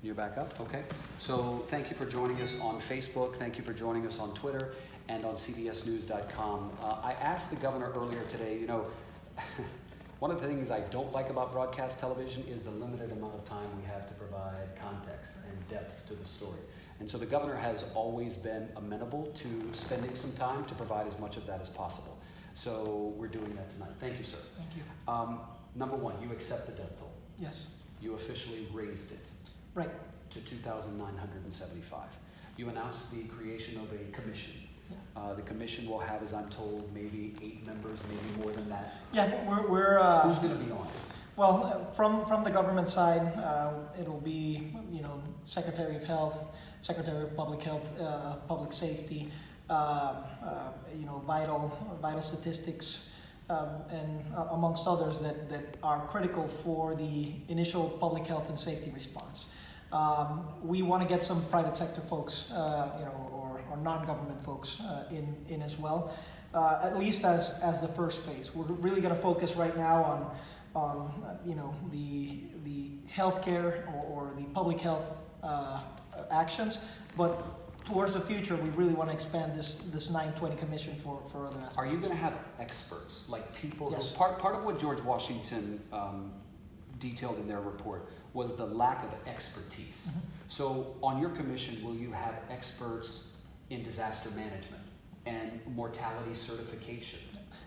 You're back up? Okay. So thank you for joining us on Facebook. Thank you for joining us on Twitter and on cbsnews.com. I asked the governor earlier today, one of the things I don't like about broadcast television is the limited amount of time we have to provide context and depth to the story. And so the governor has always been amenable to spending some time to provide as much of that as possible. So we're doing that tonight. Thank you, sir. Thank you. Number one, you accept the death toll. Yes. You officially raised it. Right. To 2,975. You announced the creation of a commission. Yeah. The commission will have, as I'm told, maybe 8 members, maybe more than that. Yeah, we're who's going to be on it? Well, from the government side, it'll be Secretary of Health, Secretary of Public Health, Public Safety, vital statistics, and amongst others that are critical for the initial public health and safety response. We want to get some private sector folks, or non-government folks in as well, at least as the first phase. We're really going to focus right now on the healthcare or the public health actions, but towards the future, we really want to expand this 920 commission for other aspects. Are you going to have experts, like people? Yes. Who, part of what George Washington detailed in their report was the lack of expertise. Mm-hmm. So on your commission, will you have experts in disaster management and mortality certification?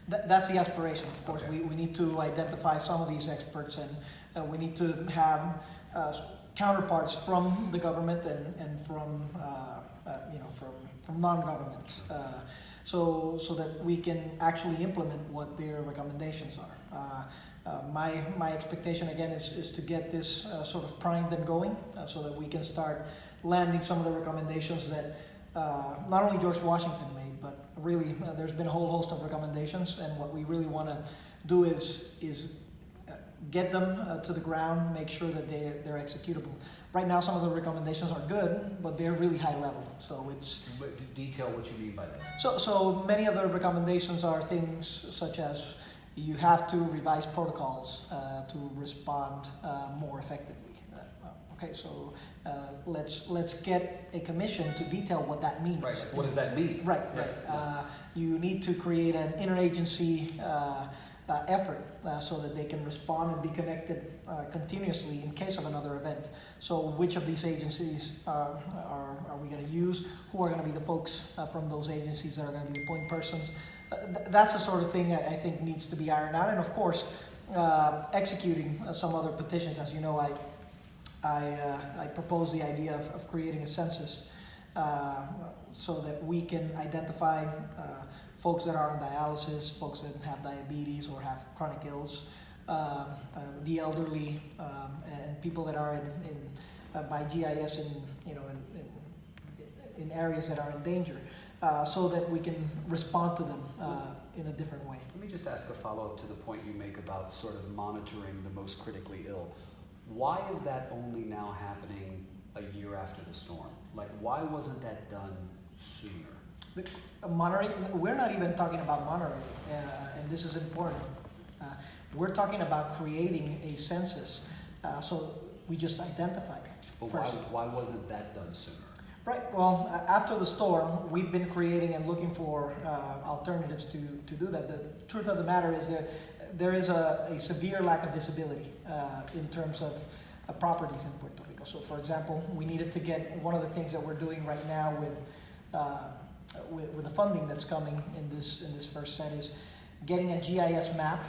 That's the aspiration, of course. Okay. We need to identify some of these experts, and we need to have counterparts from the government and from non-government, so that we can actually implement what their recommendations are. My expectation again is to get this sort of primed and going, so that we can start landing some of the recommendations that not only George Washington made, but really there's been a whole host of recommendations, and what we really want to do is get them to the ground, make sure that they're executable. Right now, some of the recommendations are good, but they're really high level. So it's detail what you mean by that. So many of the recommendations are things such as you have to revise protocols to respond more effectively. Okay, so let's get a commission to detail what that means. Right. What does that mean? Right. You need to create an interagency effort so that they can respond and be connected continuously in case of another event. So which of these agencies are we going to use? Who are going to be the folks from those agencies that are going to be the point persons? That's the sort of thing I think needs to be ironed out. And of course, executing some other petitions. As you know, I proposed the idea of creating a census so that we can identify folks that are on dialysis, folks that have diabetes or have chronic ills, the elderly, and people that are by GIS in areas that are in danger, so that we can respond to them in a different way. Let me just ask a follow-up to the point you make about sort of monitoring the most critically ill. Why is that only now happening a year after the storm? Like, why wasn't that done sooner? Monitoring, we're not even talking about monitoring, and this is important. We're talking about creating a census, so we just identify it. But why wasn't that done sooner? Right, well, after the storm, we've been creating and looking for alternatives to do that. The truth of the matter is that there is a severe lack of visibility in terms of properties in Puerto Rico. So, for example, we needed to get one of the things that we're doing right now with the funding that's coming in this first set is getting a GIS map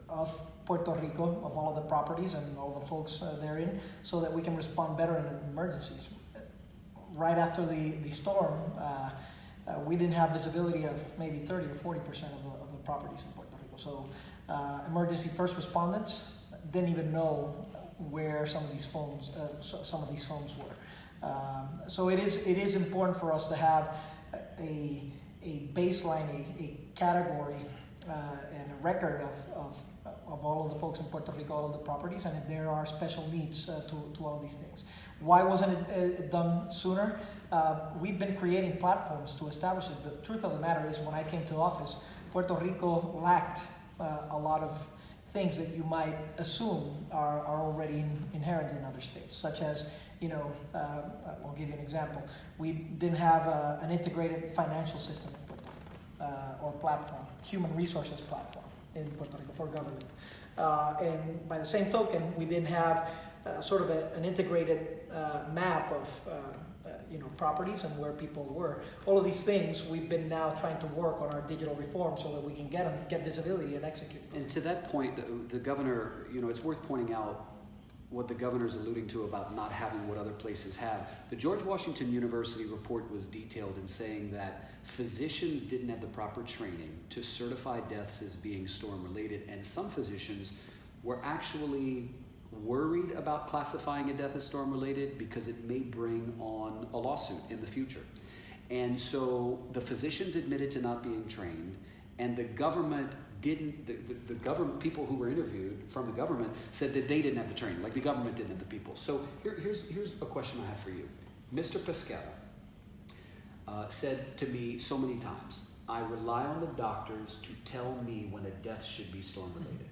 of Puerto Rico, of all of the properties and all the folks therein, so that we can respond better in emergencies. Right after the storm, we didn't have visibility of maybe 30 or 40% of the properties in Puerto Rico. So emergency first respondents didn't even know where some of these homes were. So it is important for us to have a baseline, a category, and a record of all of the folks in Puerto Rico, all of the properties, and if there are special needs to all of these things. Why wasn't it done sooner? We've been creating platforms to establish it. The truth of the matter is, when I came to office, Puerto Rico lacked a lot of things that you might assume are already inherent in other states, such as, I'll give you an example. We didn't have an integrated financial system in Puerto Rico, or platform, human resources platform in Puerto Rico for government. And by the same token, we didn't have sort of an integrated map of properties and where people were. All of these things we've been now trying to work on our digital reform so that we can get visibility and execute. And to that point, the governor, it's worth pointing out what the governor's alluding to about not having what other places have. The George Washington University report was detailed in saying that physicians didn't have the proper training to certify deaths as being storm-related, and some physicians were actually worried about classifying a death as storm-related because it may bring on a lawsuit in the future. And so the physicians admitted to not being trained, and the government didn't, the government, people who were interviewed from the government said that they didn't have the training, like the government didn't have the people. So here's a question I have for you. Mr. Pesquera said to me so many times, I rely on the doctors to tell me when a death should be storm-related.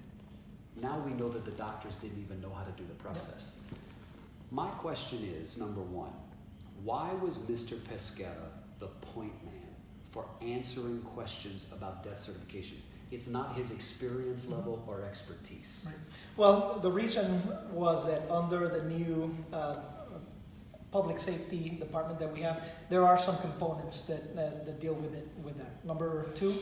Now we know that the doctors didn't even know how to do the process. My question is, number one, why was Mr. Pesquera the point man for answering questions about death certifications? It's not his experience level or expertise. Right. Well, the reason was that under the new public safety department that we have, there are some components that deal with that. Number two,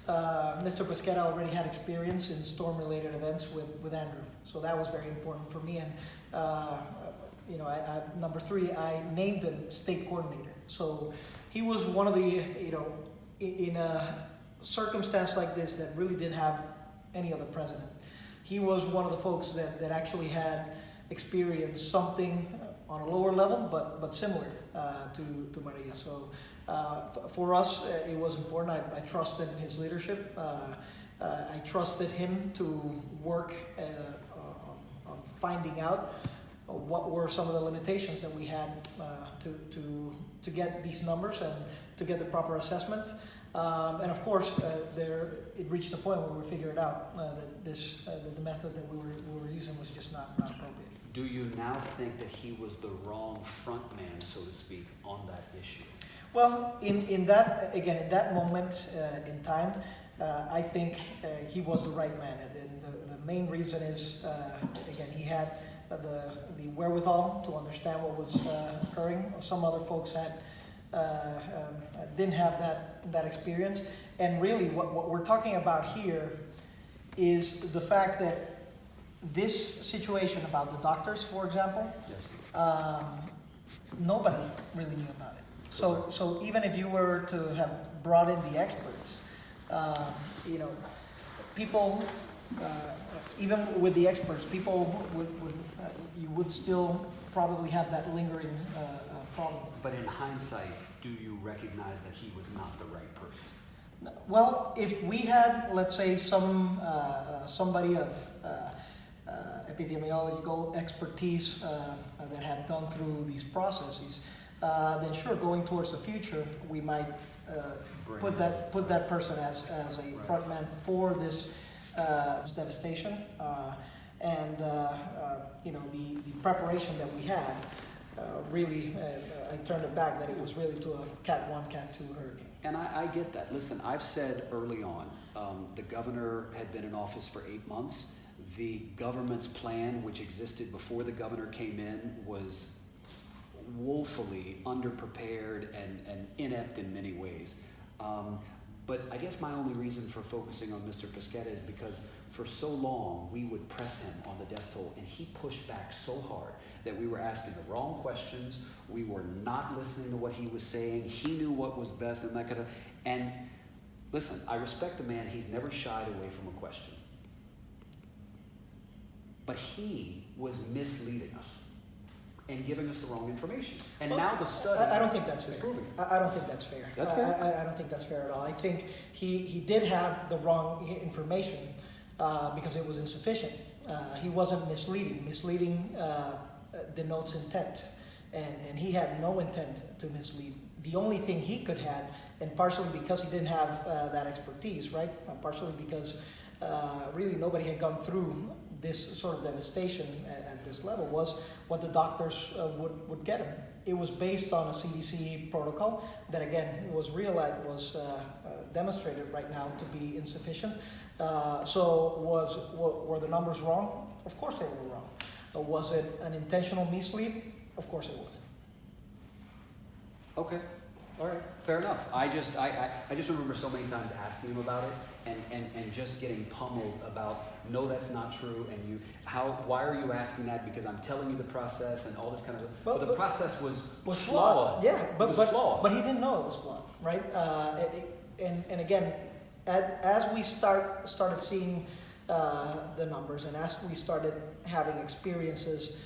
Mr. Pesquera already had experience in storm-related events with Andrew, so that was very important for me. And number three, I named him state coordinator. So he was one of the, in a circumstance like this that really didn't have any other precedent. He was one of the folks that actually had experienced something on a lower level, but similar to Maria. So for us, it was important. I trusted his leadership. I trusted him to work on finding out what were some of the limitations that we had to get these numbers and to get the proper assessment. And of course, it reached a point where we figured out that the method that we were using was just not appropriate. Do you now think that he was the wrong front man, so to speak, on that issue? Well, in that moment in time, I think he was the right man, and the main reason is he had the wherewithal to understand what was occurring. Some other folks didn't have that experience, and really what we're talking about here is the fact that this situation about the doctors, for example, yes. Nobody really knew about it. So even if you were to have brought in the experts, people, even with the experts, people you would still probably have that lingering problem. But in hindsight, do you recognize that he was not the right person? Well, if we had, let's say, somebody of epidemiological expertise that had gone through these processes, then sure, going towards the future, we might put that person as a front man for this devastation, and the preparation that we had. Really, I turned it back that it was really to a Cat 1, Cat 2 hurricane. And I get that. Listen, I've said early on, the governor had been in office for 8 months. The government's plan, which existed before the governor came in, was woefully underprepared and inept in many ways. But I guess my only reason for focusing on Mr. Pesquera is because for so long we would press him on the death toll, and he pushed back so hard that we were asking the wrong questions. We were not listening to what he was saying. He knew what was best and that kind of. And listen, I respect the man. He's never shied away from a question. But he was misleading us and giving us the wrong information. And now the study I don't think that's fair. Proving. I don't think that's fair. That's fair? I don't think that's fair at all. I think he did have the wrong information because it was insufficient. He wasn't misleading. Misleading denotes intent. And he had no intent to mislead. The only thing he could have, and partially because he didn't have that expertise, right? Partially because really nobody had gone through this sort of devastation at this level, was what the doctors would get them. It was based on a CDC protocol that, again, was demonstrated right now to be insufficient. Were the numbers wrong? Of course they were wrong. Was it an intentional mislead? Of course it wasn't. Okay, all right, fair enough. I just remember so many times asking him about it and just getting pummeled about, no, that's not true, and why are you asking that? Because I'm telling you the process and all this kind of stuff. But the process was flawed. Yeah, but flawed. But he didn't know it was flawed, right? And again, as we started seeing the numbers, and as we started having experiences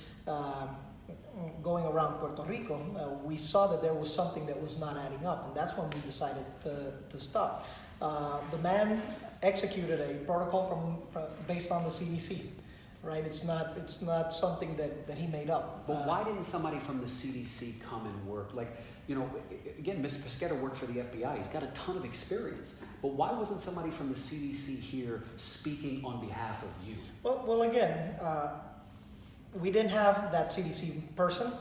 going around Puerto Rico, we saw that there was something that was not adding up, and that's when we decided to stop. The man executed a protocol based on the CDC, right? It's not something that he made up. But why didn't somebody from the CDC come and work? Like, again, Mr. Pesquera worked for the FBI. He's got a ton of experience. But why wasn't somebody from the CDC here speaking on behalf of you? Well, again, we didn't have that CDC person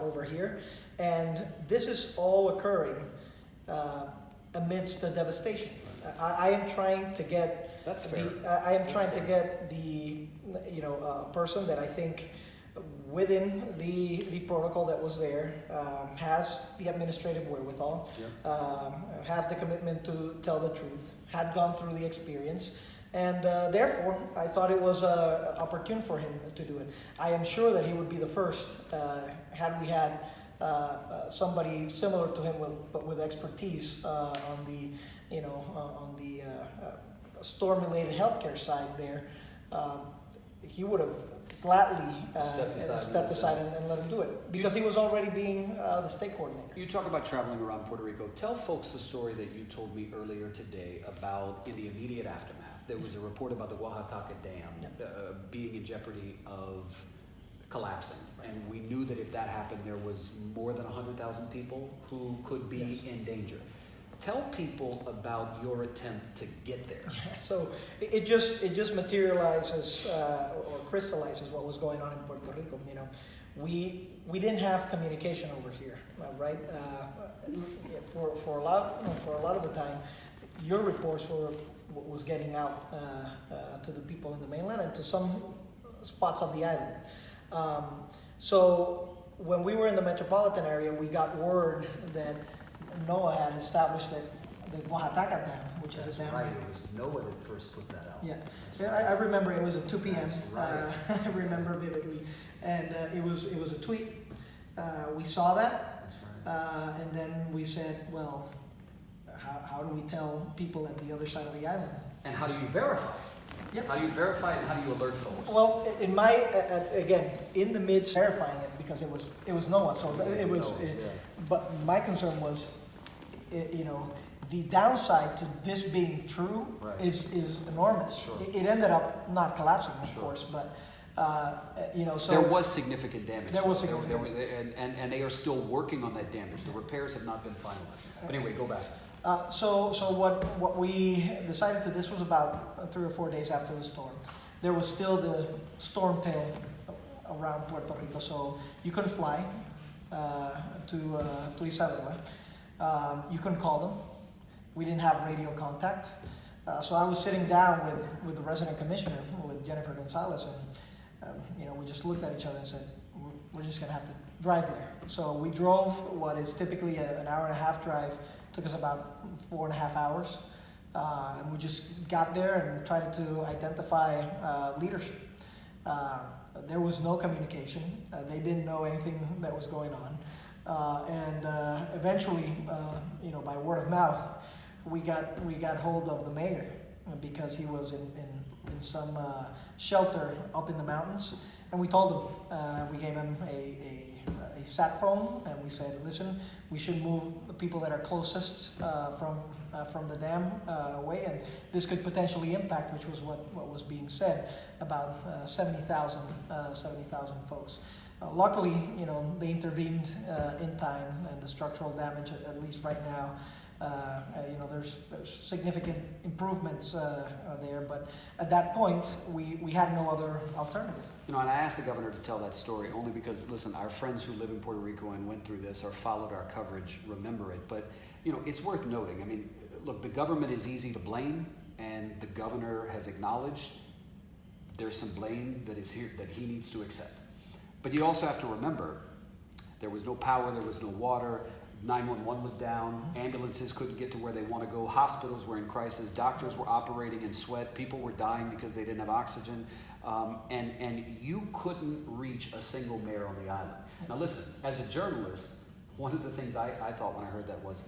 over here, and this is all occurring amidst the devastation. I am trying to get That's fair. to get the person that I think within the protocol that was there has the administrative wherewithal, has the commitment to tell the truth, had gone through the experience, and therefore I thought it was opportune for him to do it. I am sure that he would be the first had we had somebody similar to him but with expertise on the storm-related healthcare side there. He would have gladly stepped aside and let him do it, because he was already being the state coordinator. You talk about traveling around Puerto Rico. Tell folks the story that you told me earlier today about, in the immediate aftermath, there was a report about the Oaxaca Dam being in jeopardy of collapsing. And we knew that if that happened, there was more than 100,000 people who could be in danger. Tell people about your attempt to get there. Yeah, so it just materializes or crystallizes what was going on in Puerto Rico. We didn't have communication over here, right? For a lot of the time, your reports was getting out to the people in the mainland and to some spots of the island. So when we were in the metropolitan area, we got word that NOAA had established the Oaxaca Dam, which is a dam. Right, it was NOAA that first put that out. Yeah, I remember it was at 2 p.m. Right. I remember vividly, and it was a tweet. We saw that, and then we said, well, how do we tell people at the other side of the island? And how do you verify? Yep. How do you verify it, and how do you alert folks? Well, again, in the midst verifying it, because it was NOAA, so it was. But my concern was, the downside to this being true is enormous. Sure. It ended up not collapsing, of course, but so there was significant damage. There was significant damage, and they are still working on that damage. The repairs have not been finalized. But anyway, go back. So what we decided to, this was about 3 or 4 days after the storm. There was still the storm tail around Puerto Rico, so you couldn't fly to Isabela. You couldn't call them. We didn't have radio contact. So I was sitting down with the resident commissioner, with Jennifer Gonzalez, and we just looked at each other and said, we're just going to have to drive there. So we drove what is typically an hour and a half drive. Took us about 4.5 hours. And we just got there and tried to identify leadership. There was no communication. They didn't know anything that was going on. And eventually, by word of mouth, we got hold of the mayor, because he was in some shelter up in the mountains, and we told him, we gave him a sat phone, and we said, listen, we should move the people that are closest from the dam away, and this could potentially impact, which was what was being said, about 70,000 folks. Luckily, they intervened in time, and the structural damage, at least right now, There's significant improvements there, but at that point, we had no other alternative. And I asked the governor to tell that story only because, listen, our friends who live in Puerto Rico and went through this or followed our coverage remember it. But, it's worth noting. I mean, look, the government is easy to blame, and the governor has acknowledged there's some blame that is here that he needs to accept. But you also have to remember, there was no power, there was no water, 911 was down, ambulances couldn't get to where they want to go, hospitals were in crisis, doctors were operating in sweat, people were dying because they didn't have oxygen, and you couldn't reach a single mayor on the island. Now listen, as a journalist, one of the things I thought when I heard that was,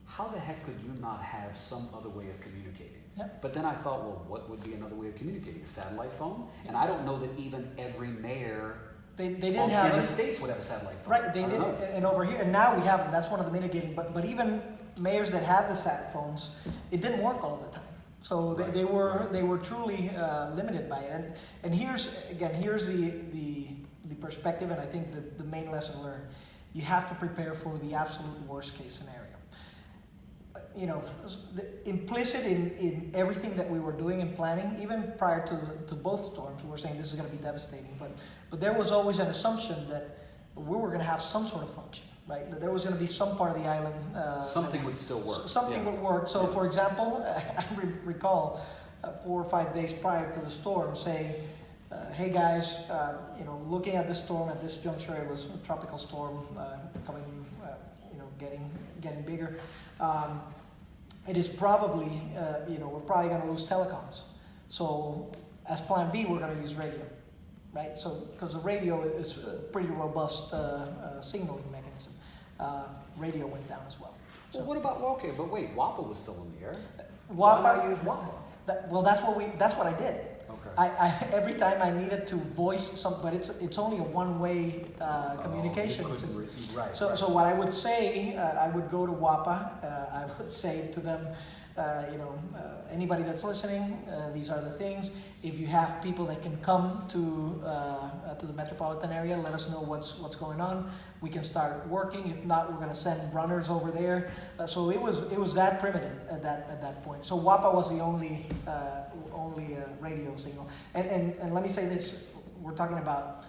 how the heck could you not have some other way of communicating? Yep. But then I thought, well, what would be another way of communicating? A satellite phone? And I don't know that even every mayor they didn't have in the States would have a satellite phone. Right, they didn't, and over here, and now we have them. That's one of the mitigating. But even mayors that had the sat phones, it didn't work all the time. So they were truly limited by it. And here's the perspective, and I think the main lesson learned. You have to prepare for the absolute worst case scenario. Implicit in everything that we were doing and planning, even prior to both storms, we were saying this is going to be devastating. But there was always an assumption that we were going to have some sort of function, right? That there was going to be some part of the island. Something would still work. Something would work. So, for example, I recall 4 or 5 days prior to the storm saying, hey guys, looking at the storm at this juncture, it was a tropical storm coming, getting bigger. It is probably, we're probably going to lose telecoms. So as plan B, we're going to use radio, right? So because the radio is a pretty robust signaling mechanism. Radio went down as well. So, well, what about, but wait, WAPA was still in the air. WAPA, why not use WAPA? That's what I did. Okay. I every time I needed to voice some, but it's only a one-way communication. Right. So what I would say, I would go to WAPA. I would say to them, anybody that's listening, these are the things. If you have people that can come to the metropolitan area, let us know what's going on. We can start working. If not, we're going to send runners over there. So it was that primitive at that point. So WAPA was the only radio signal. And let me say this: we're talking about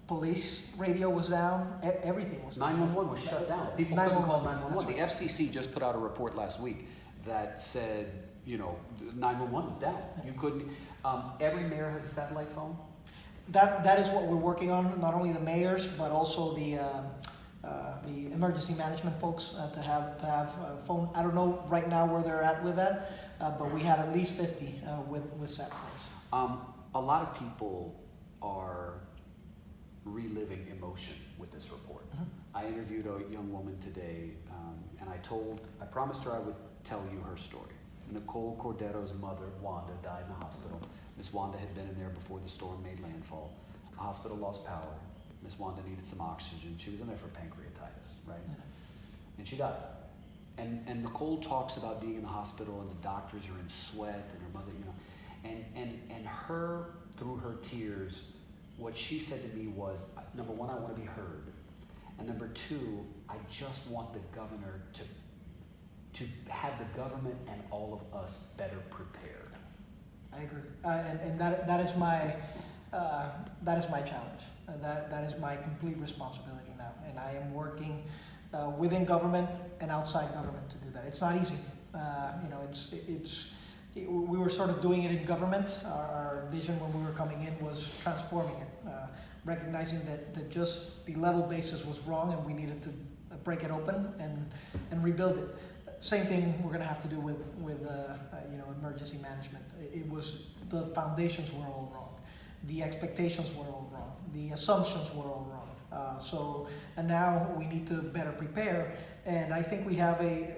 police radio was down. Everything was down. 911 was shut down. People couldn't call 911. The FCC just put out a report last week that said, 911 was down. You couldn't. Every mayor has a satellite phone. That is what we're working on. Not only the mayors, but also the emergency management folks to have a phone. I don't know right now where they're at with that, but we had at least 50 with sat phones. A lot of people are reliving emotion with this report. Mm-hmm. I interviewed a young woman today, and I promised her I would tell you her story. Nicole Cordero's mother, Wanda, died in the hospital. Miss Wanda had been in there before the storm made landfall. The hospital lost power. Miss Wanda needed some oxygen. She was in there for pancreatitis, right? Yeah. And she died. And Nicole talks about being in the hospital and the doctors are in sweat and her mother, and her, through her tears, what she said to me was, number one, I want to be heard. And number two, I just want the governor to have the government and all of us better prepared. I agree, and that is my challenge. That is my complete responsibility now, and I am working within government and outside government to do that. It's not easy. We were sort of doing it in government. Our vision when we were coming in was transforming it, recognizing that just the level basis was wrong, and we needed to break it open and rebuild it. Same thing we're going to have to do with emergency management. It was the foundations were all wrong, the expectations were all wrong, the assumptions were all wrong. And now we need to better prepare. And I think we have a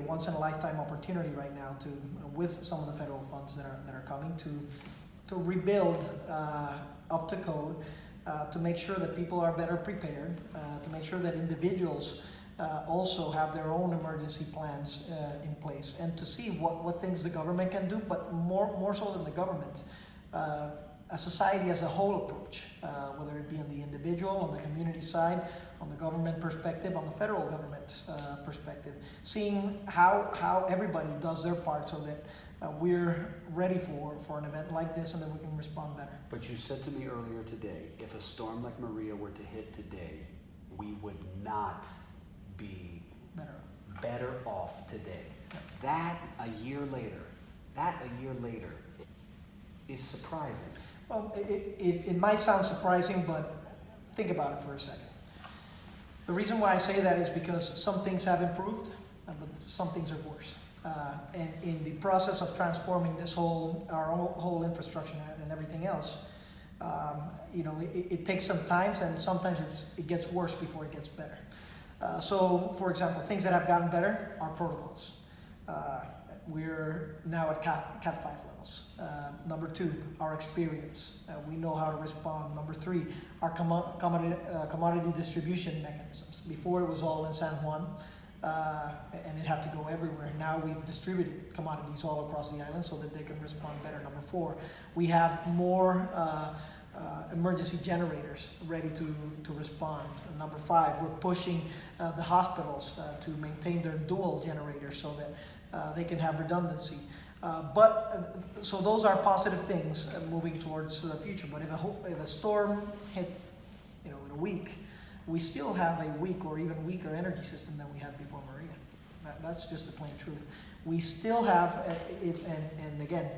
once in a lifetime opportunity right now to, with some of the federal funds that are coming, to rebuild up to code, to make sure that people are better prepared, to make sure that individuals also have their own emergency plans in place, and to see what things the government can do, but more so than the government, a society as a whole approach, whether it be on the individual, on the community side, on the government perspective, on the federal government perspective, seeing how everybody does their part so that we're ready for an event like this and then we can respond better. But you said to me earlier today, if a storm like Maria were to hit today, we would not be better off today. That a year later is surprising. Well, it might sound surprising, but think about it for a second. The reason why I say that is because some things have improved, but some things are worse. And in the process of transforming our whole infrastructure and everything else, it takes some time, and sometimes it gets worse before it gets better. So, for example, things that have gotten better are protocols. We're now at Cat 5 levels. Number 2, our experience. We know how to respond. Number 3, our commodity distribution mechanisms. Before it was all in San Juan, and it had to go everywhere. Now we've distributed commodities all across the island so that they can respond better. Number 4, we have more emergency generators ready to respond. And number 5, we're pushing the hospitals to maintain their dual generators so that they can have redundancy. So those are positive things moving towards the future. But if a storm hit, in a week, we still have a weak or even weaker energy system than we had before Maria. That's just the plain truth. We still have it, and again,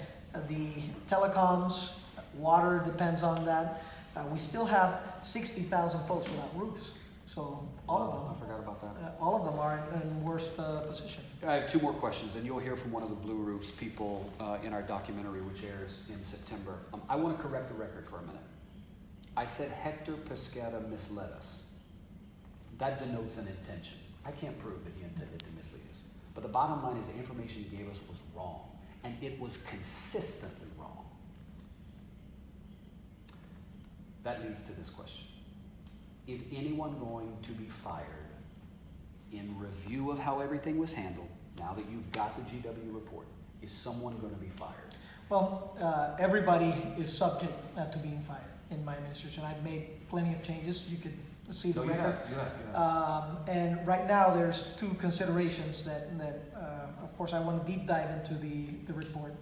the telecoms, water depends on that. We still have 60,000 folks without roofs. So all of them. I forgot about that. All of them are in worst position. I have 2 more questions, and you'll hear from one of the Blue Roofs people in our documentary, which airs in September. I want to correct the record for a minute. I said Hector Pesquera misled us. That denotes an intention. I can't prove that he intended to mislead us. But the bottom line is the information he gave us was wrong, and it was consistently wrong. That leads to this question. Is anyone going to be fired in review of how everything was handled, now that you've got the GW report? Is someone going to be fired? Well, everybody is subject to being fired in my administration. I've made plenty of changes. You could see the record. You have. And right now there's 2 considerations that of course, I want to deep dive into the report.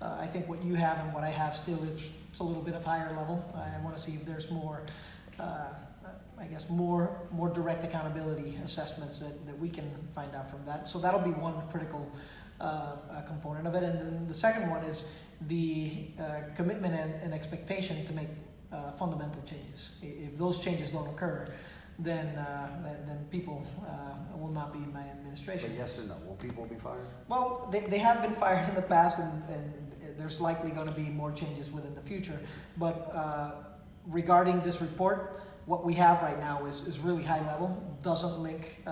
I think what you have and what I have still is a little bit of higher level. I want to see if there's more more direct accountability assessments that we can find out from that. So that'll be one critical component of it. And then the second one is the commitment and expectation to make fundamental changes. If those changes don't occur, then people will not be in my administration. But yes or no? Will people be fired? Well, they have been fired in the past, and there's likely going to be more changes within the future. But regarding this report, what we have right now is really high level, doesn't link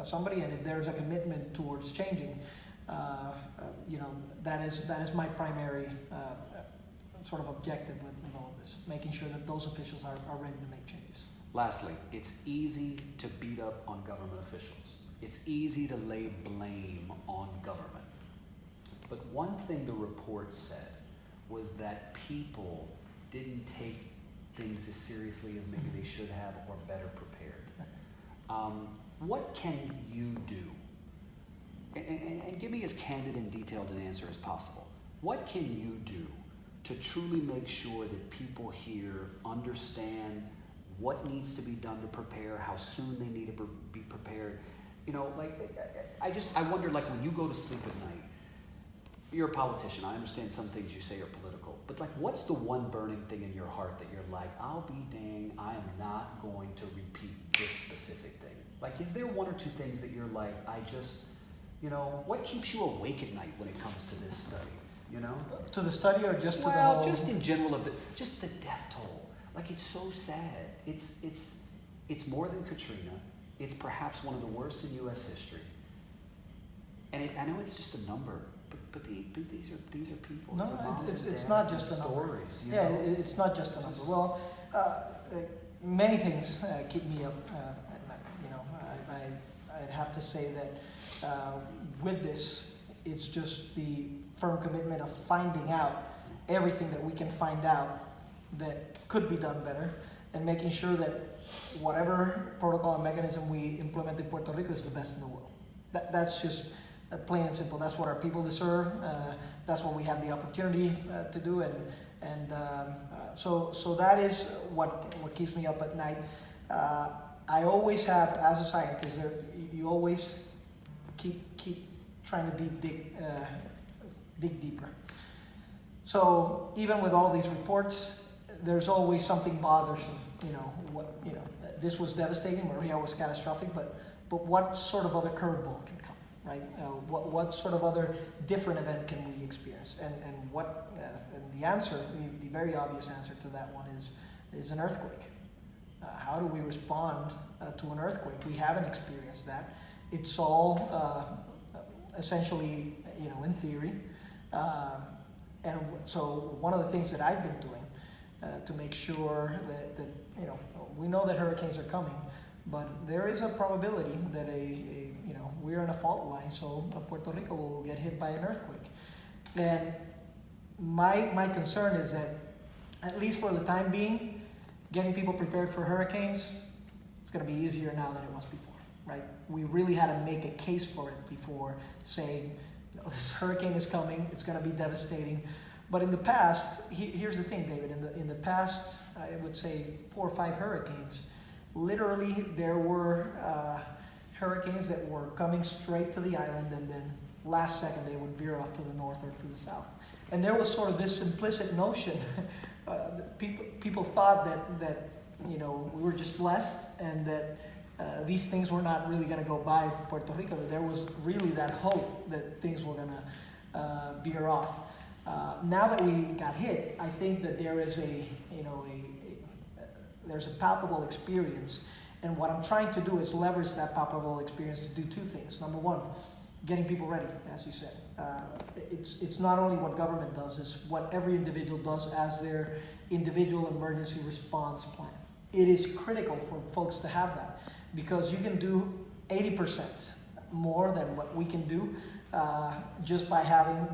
somebody, and if there's a commitment towards changing, that is my primary sort of objective with all of this, making sure that those officials are ready to make changes. Lastly, it's easy to beat up on government officials. It's easy to lay blame on government. But one thing the report said was that people didn't take things as seriously as maybe they should have or better prepared. What can you do? And give me as candid and detailed an answer as possible. What can you do to truly make sure that people here understand what needs to be done to prepare, how soon they need to be prepared? I wonder, when you go to sleep at night, you're a politician. I understand some things you say are political, but what's the one burning thing in your heart that you're like, I'll be dang, I am not going to repeat this specific thing? Is there 1 or 2 things that you're like, what keeps you awake at night when it comes to this study? To the study or just to the Well, whole? just in general just the death toll. It's so sad. It's more than Katrina. It's perhaps one of the worst in U.S. history. And I know it's just a number, but these are people. No, it's not just a number. Stories. It's not just a number. Well, many things keep me up at night. I'd have to say that with this, it's just the firm commitment of finding out everything that we can find out that could be done better, and making sure that whatever protocol and mechanism we implement in Puerto Rico is the best in the world. That's just plain and simple. That's what our people deserve. That's what we have the opportunity to do, so that is what keeps me up at night. I always have, as a scientist, you always keep trying to dig deeper. So even with all these reports, there's always something bothersome. This was devastating. Maria was catastrophic, but what sort of other curveball can come, right? What sort of other different event can we experience? And the answer, the very obvious answer to that one is an earthquake. How do we respond to an earthquake? We haven't experienced that. It's all essentially, in theory. And so one of the things that I've been doing to make sure that we know that hurricanes are coming, but there is a probability that we're in a fault line, so Puerto Rico will get hit by an earthquake. And my concern is that, at least for the time being, getting people prepared for hurricanes is going to be easier now than it was before, right? We really had to make a case for it before, saying, this hurricane is coming, it's going to be devastating. But in the past, here's the thing, David, in the past, I would say 4 or 5 hurricanes, literally there were hurricanes that were coming straight to the island, and then last second they would veer off to the north or to the south. And there was sort of this implicit notion, people thought that we were just blessed, and that these things were not really going to go by Puerto Rico, that there was really that hope that things were going to veer off. Now that we got hit, I think that there is there's a palpable experience, and what I'm trying to do is leverage that palpable experience to do 2 things. Number one, getting people ready, as you said. It's not only what government does, it's what every individual does as their individual emergency response plan. It is critical for folks to have that, because you can do 80% more than what we can do just by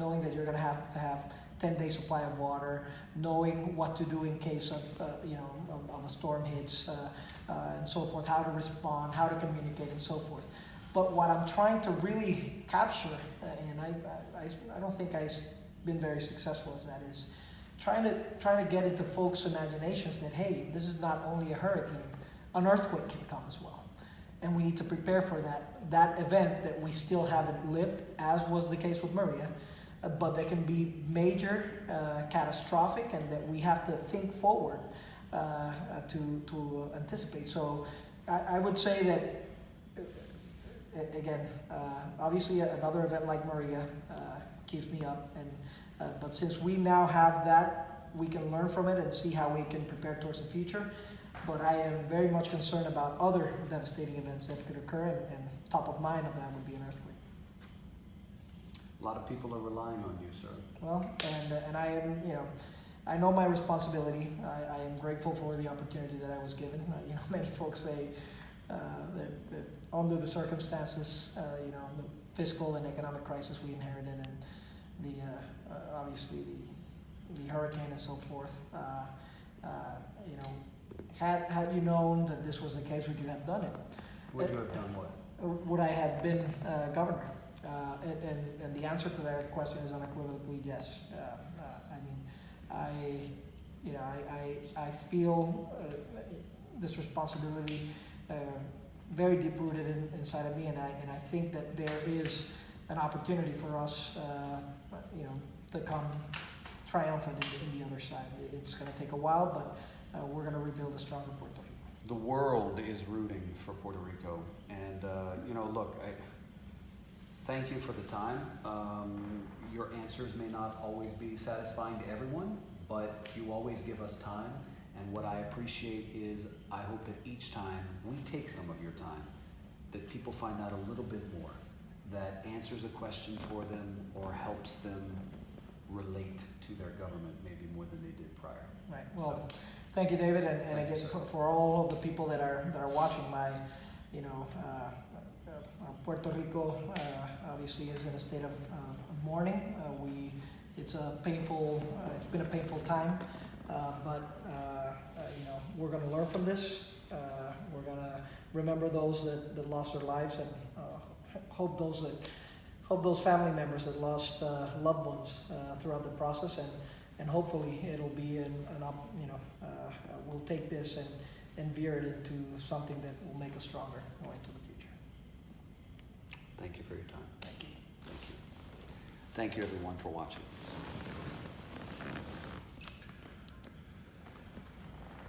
knowing that you're going to have 10-day supply of water, knowing what to do in case of a storm hits, and so forth, how to respond, how to communicate, and so forth. But what I'm trying to really capture, and I don't think I've been very successful as that, is trying to get into folks' imaginations that, hey, this is not only a hurricane, an earthquake can come as well. And we need to prepare for that event that we still haven't lived, as was the case with Maria, but that can be major, catastrophic, and that we have to think forward to anticipate. So I would say that, again, obviously another event like Maria keeps me up, but since we now have that, we can learn from it and see how we can prepare towards the future. But I am very much concerned about other devastating events that could occur, and top of mind of that would be an earthquake. A lot of people are relying on you, sir. Well, and I am, I know my responsibility. I am grateful for the opportunity that I was given. Many folks say that under the circumstances, the fiscal and economic crisis we inherited, and the obviously the hurricane and so forth. Had you known that this was the case, would you have done it? Would you have done what? Would I have been governor? And the answer to that question is unequivocally yes. I feel this responsibility very deep rooted inside of me, and I think that there is an opportunity for us, to come triumphant in the other side. It's going to take a while, but we're going to rebuild a stronger Puerto Rico. The world is rooting for Puerto Rico, and look, thank you for the time. Your answers may not always be satisfying to everyone, but you always give us time, and what I appreciate is I hope that each time we take some of your time, that people find out a little bit more, that answers a question for them or helps them relate to their government maybe more than they did prior. Right. Well, thank you, David, and again for all of the people that are watching. Puerto Rico obviously is in a state of mourning. It's been a painful time, We're going to learn from this. We're going to remember those that lost their lives, and hope those family members that lost loved ones throughout the process, and hopefully it'll be we'll take this and veer it into something that will make us stronger going into the future. Thank you for your time. Thank you. Thank you. Thank you, everyone, for watching.